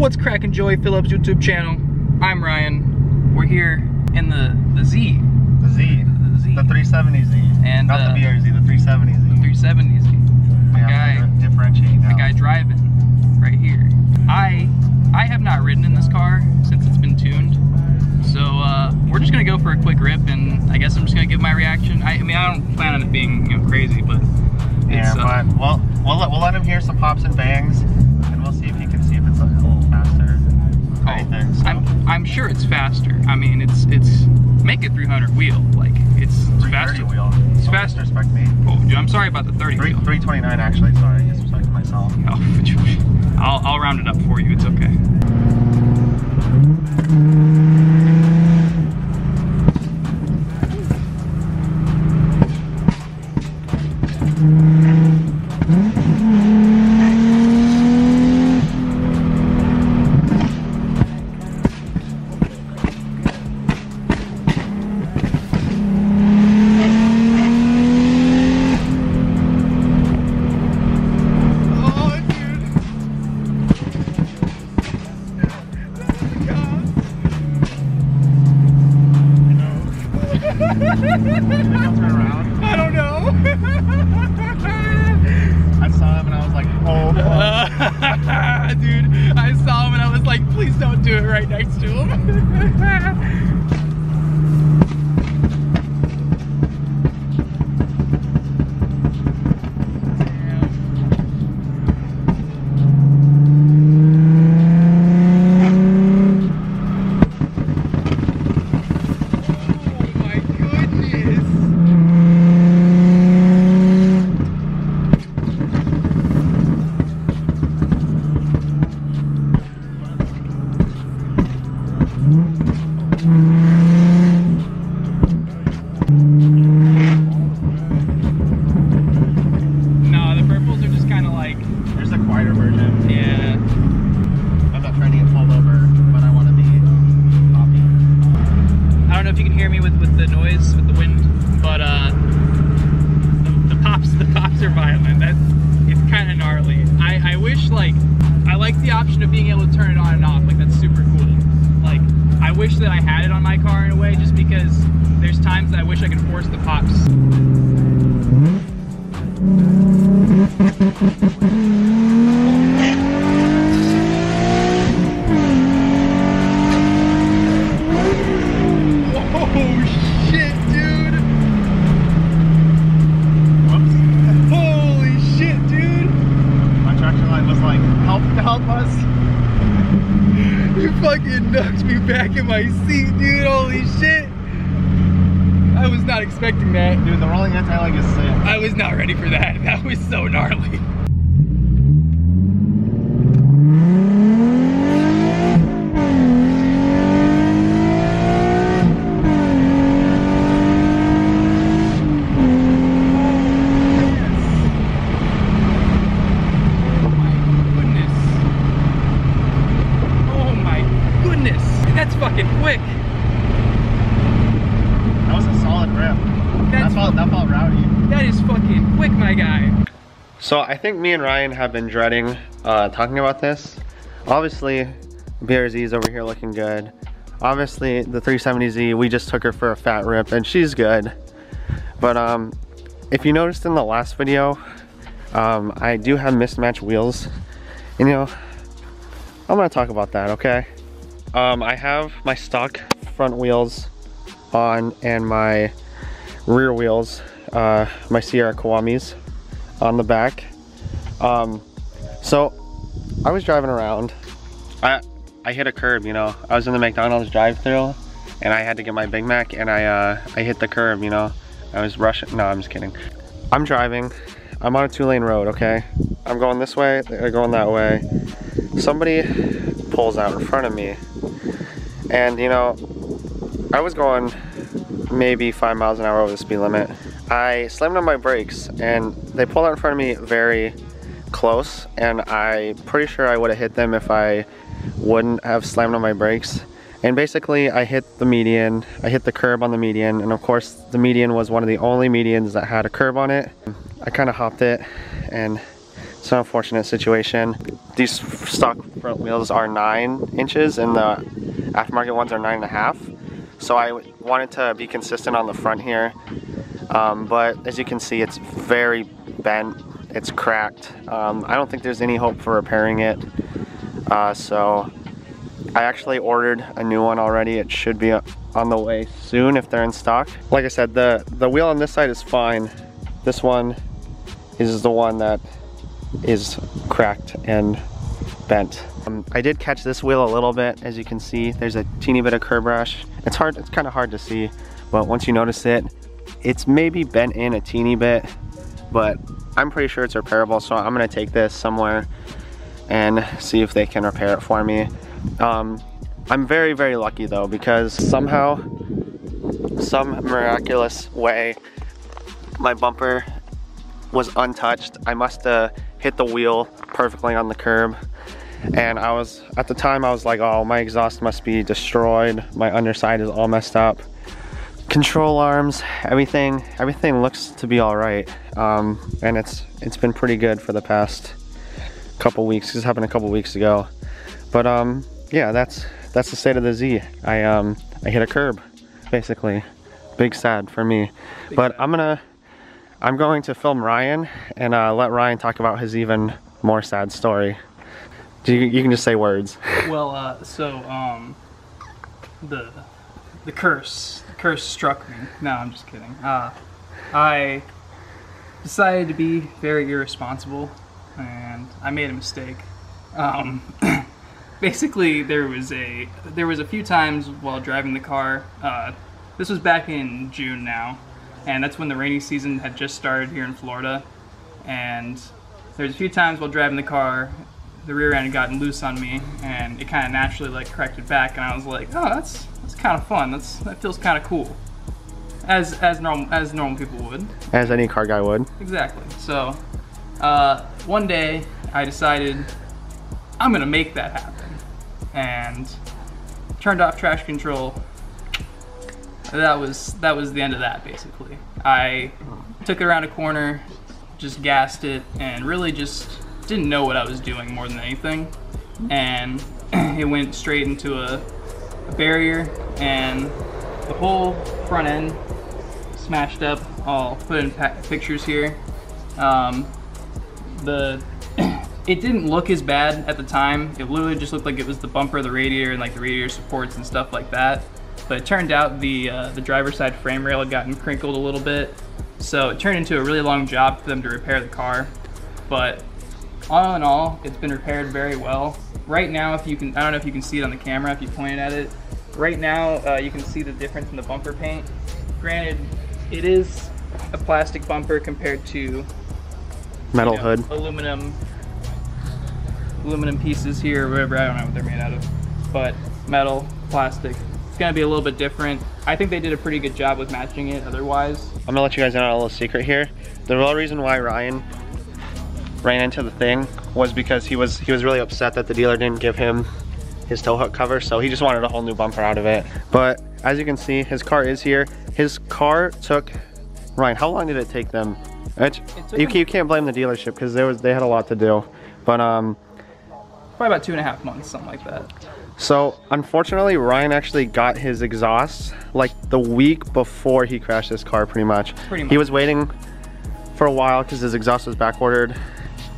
What's crackin', Joey Phillips YouTube channel? I'm Ryan. We're here in the Z. The Z. The 370Z. And not the BRZ, the 370Z. The 370Z. The guy differentiate now. The guy driving right here. I have not ridden in this car since it's been tuned. So we're just gonna go for a quick rip, and I guess I'm just gonna give my reaction. I mean, I don't plan on it being crazy, but it's, yeah, but we'll let him hear some pops and bangs, and we'll see if he can see if it's a little faster. Anything, so. I'm sure it's faster. I mean, it's make it 300 wheel, like it's faster. Wheel. It's faster. Disrespect me. Oh, dude, I'm sorry about the 30 wheel. 329 actually. Sorry, I disrespected myself. Oh, I'll round it up for you. It's okay. I don't know. I saw him and I was like, oh. Dude, I saw him and I was like, please don't do it right next to him. I like the option of being able to turn it on and off. Like, that's super cool. Like, I wish that I had it on my car in a way, just because there's times that I wish I could force the pops. Oh shit, dude! Whoops. Holy shit, dude! My traction light was like, help us. You fucking knocked me back in my seat, dude. Holy shit. I was not expecting that. Dude, the rolling anti-lag is sick. I was not ready for that. That was so gnarly. That's fucking quick. That was a solid rip. That felt rowdy. That is fucking quick, my guy. So I think me and Ryan have been dreading talking about this. Obviously, BRZ's over here looking good. Obviously, the 370Z, we just took her for a fat rip and she's good. But if you noticed in the last video, I do have mismatched wheels. And you know, I'm gonna talk about that, okay? I have my stock front wheels on and my rear wheels, my Sierra Kawamis on the back. So I was driving around. I hit a curb, you know. I was in the McDonald's drive-thru and I had to get my Big Mac, and I hit the curb, you know. I was rushing. No, I'm just kidding. I'm driving. I'm on a 2-lane road, okay? I'm going this way, they're going that way. Somebody pulls out in front of me. And you know, I was going maybe 5 miles an hour over the speed limit. I slammed on my brakes and they pulled out in front of me very close, and I'm pretty sure I would have hit them if I wouldn't have slammed on my brakes. And basically I hit the median, I hit the curb on the median, and of course the median was one of the only medians that had a curb on it. I kind of hopped it, and it's an unfortunate situation. These stock front wheels are 9 inches and the aftermarket ones are 9.5. So I wanted to be consistent on the front here. But as you can see, it's very bent, it's cracked. I don't think there's any hope for repairing it. So I actually ordered a new one already. It should be on the way soon if they're in stock. Like I said, the wheel on this side is fine. This one is the one that is cracked and bent. I did catch this wheel a little bit. As you can see, there's a teeny bit of curb rash. It's kind of hard to see, but once you notice it, it's maybe bent in a teeny bit, but I'm pretty sure it's repairable, so I'm gonna take this somewhere and see if they can repair it for me. I'm very, very lucky though, because somehow, some miraculous way, my bumper was untouched. I must have hit the wheel perfectly on the curb, and at the time I was like, oh, my exhaust must be destroyed, my underside is all messed up. Control arms, everything looks to be all right, and it's been pretty good for the past couple weeks. This happened a couple weeks ago, but yeah, that's the state of the Z. I hit a curb, basically. Big sad for me. But I'm going to film Ryan and let Ryan talk about his even more sad story. You can just say words. Well, the curse struck me. No, I'm just kidding. I decided to be very irresponsible, and I made a mistake. Basically, there was a few times while driving the car. This was back in June now, and that's when the rainy season had just started here in Florida. And there's a few times while driving the car, the rear end had gotten loose on me, and it kind of naturally like corrected back, and I was like, oh, that's kind of fun. That feels kind of cool, as normal people would, as any car guy would. Exactly. So one day I decided I'm gonna make that happen, and turned off traction control. That was the end of that, basically. I took it around a corner, just gassed it, and really just didn't know what I was doing more than anything, and it went straight into a barrier, and the whole front end smashed up. I'll put in pictures here. It didn't look as bad at the time. It literally just looked like it was the bumper, the radiator, and like the radiator supports and stuff like that. But it turned out the driver's side frame rail had gotten crinkled a little bit, so it turned into a really long job for them to repair the car. But all in all, it's been repaired very well. Right now, if you can, I don't know if you can see it on the camera if you pointed at it. Right now, you can see the difference in the bumper paint. Granted, it is a plastic bumper compared to metal hood, aluminum pieces here, or whatever. I don't know what they're made out of, but metal, plastic. It's gonna be a little bit different. I think they did a pretty good job with matching it otherwise. I'm gonna let you guys in on a little secret here. The real reason why Ryan ran into the thing was because he was really upset that the dealer didn't give him his tow hook cover, so he just wanted a whole new bumper out of it. But as you can see, his car is here. His car took, Ryan, how long did it take them? You can't blame the dealership because they had a lot to do. But probably about 2.5 months, something like that. So unfortunately, Ryan actually got his exhaust like the week before he crashed his car, pretty much. He was waiting for a while because his exhaust was back ordered.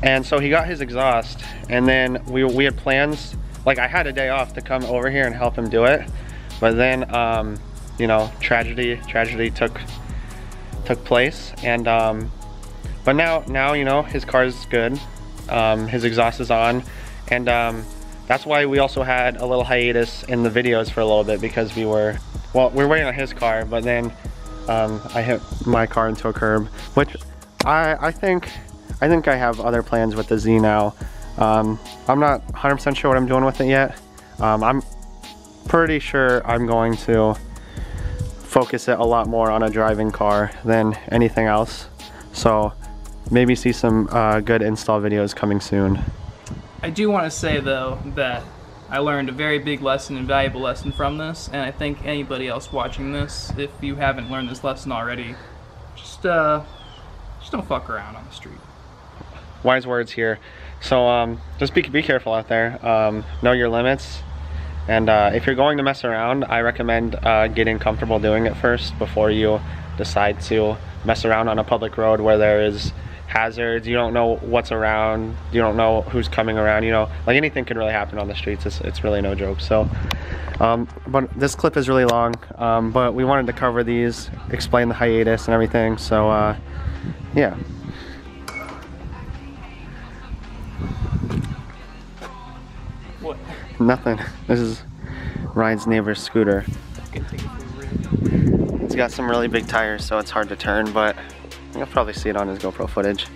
And so he got his exhaust, and then we had plans, like I had a day off to come over here and help him do it. But then, you know, tragedy took place, and but now you know, his car is good, his exhaust is on, and that's why we also had a little hiatus in the videos for a little bit, because we were waiting on his car, but then I hit my car into a curb, which I think I have other plans with the Z now. I'm not 100% sure what I'm doing with it yet. I'm pretty sure I'm going to focus it a lot more on a driving car than anything else. So maybe see some good install videos coming soon. I do want to say though that I learned a very big lesson and valuable lesson from this, and I think anybody else watching this, if you haven't learned this lesson already, just don't fuck around on the street. Wise words here. So just be careful out there. Know your limits. And if you're going to mess around, I recommend getting comfortable doing it first before you decide to mess around on a public road where there is hazards. You don't know what's around, you don't know who's coming around, you know, like anything could really happen on the streets. It's really no joke. So but this clip is really long, but we wanted to cover these, explain the hiatus and everything. So yeah. What? Nothing. This is Ryan's neighbor's scooter. It's got some really big tires, so it's hard to turn, but you'll probably see it on his GoPro footage.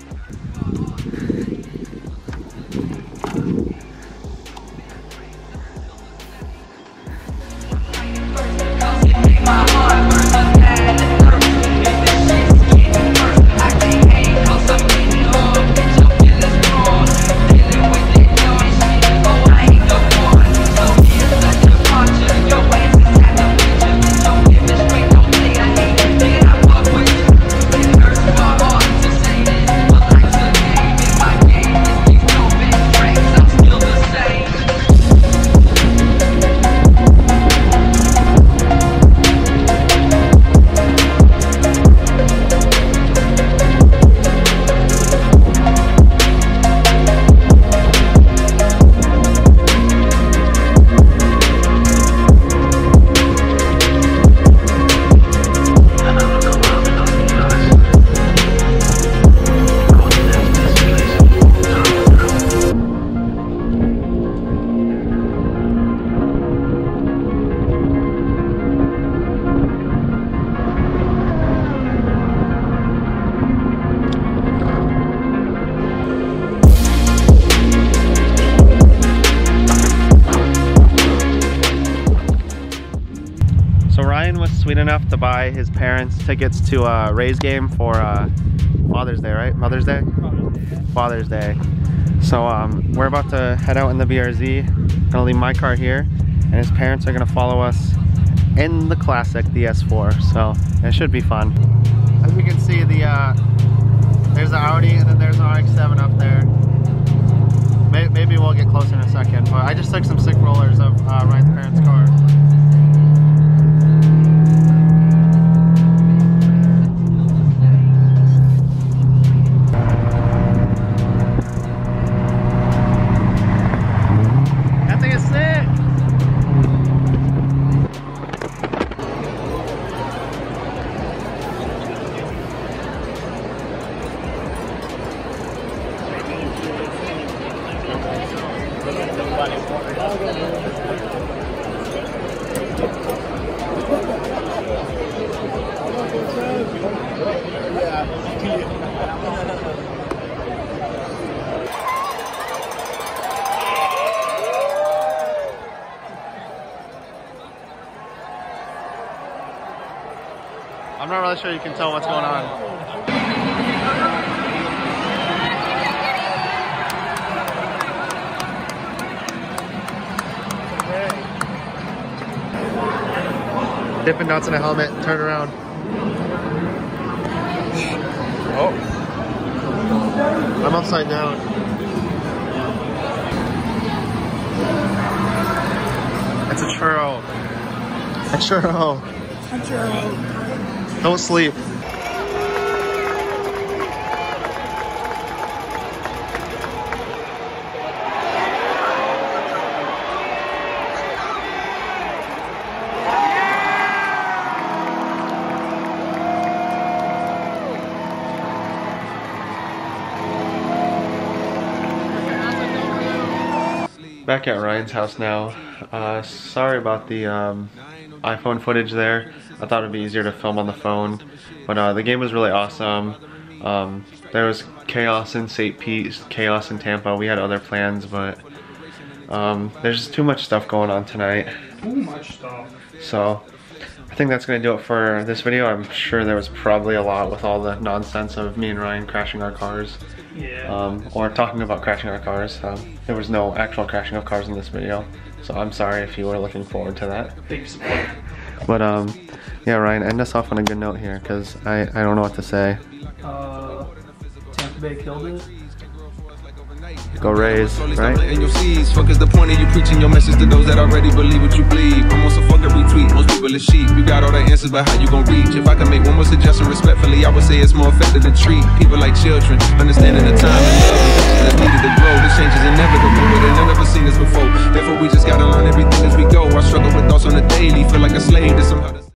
Sweet enough to buy his parents tickets to a Rays game for Father's Day, right? Mother's Day? Father's Day. So we're about to head out in the BRZ. Gonna leave my car here, and his parents are gonna follow us in the classic, the S4. So it should be fun. As you can see, there's the Audi, and then there's an RX-7 up there. Maybe we'll get closer in a second, but I just took some sick rollers of Ryan's parents' car. I'm not really sure you can tell what's going on. Dippin' Dots in a helmet, turn around. Oh. I'm upside down. It's a churro. A churro. A churro. Don't sleep. Back at Ryan's house now. Sorry about the iPhone footage there. I thought it'd be easier to film on the phone, but the game was really awesome. There was chaos in St. Pete, chaos in Tampa. We had other plans, but there's just too much stuff going on tonight. Too much stuff. So I think that's gonna do it for this video. I'm sure there was probably a lot with all the nonsense of me and Ryan crashing our cars. Yeah. Or talking about crashing our cars. There was no actual crashing of cars in this video, so I'm sorry if you were looking forward to that. Thanks. But yeah, Ryan, end us off on a good note here, because I don't know what to say. Tampa Bay killed it. Go Rays, right? Fuck is the point of you preaching your message to those that already believe what you believe? Almost a fucking retweet. Most people are sheep. You got all the answers, but how you gon' reach? If I can make one more suggestion respectfully, I would say it's more effective to treat people like children, understanding the time and love and touches that's needed to grow. This change is inevitable, but none of us seen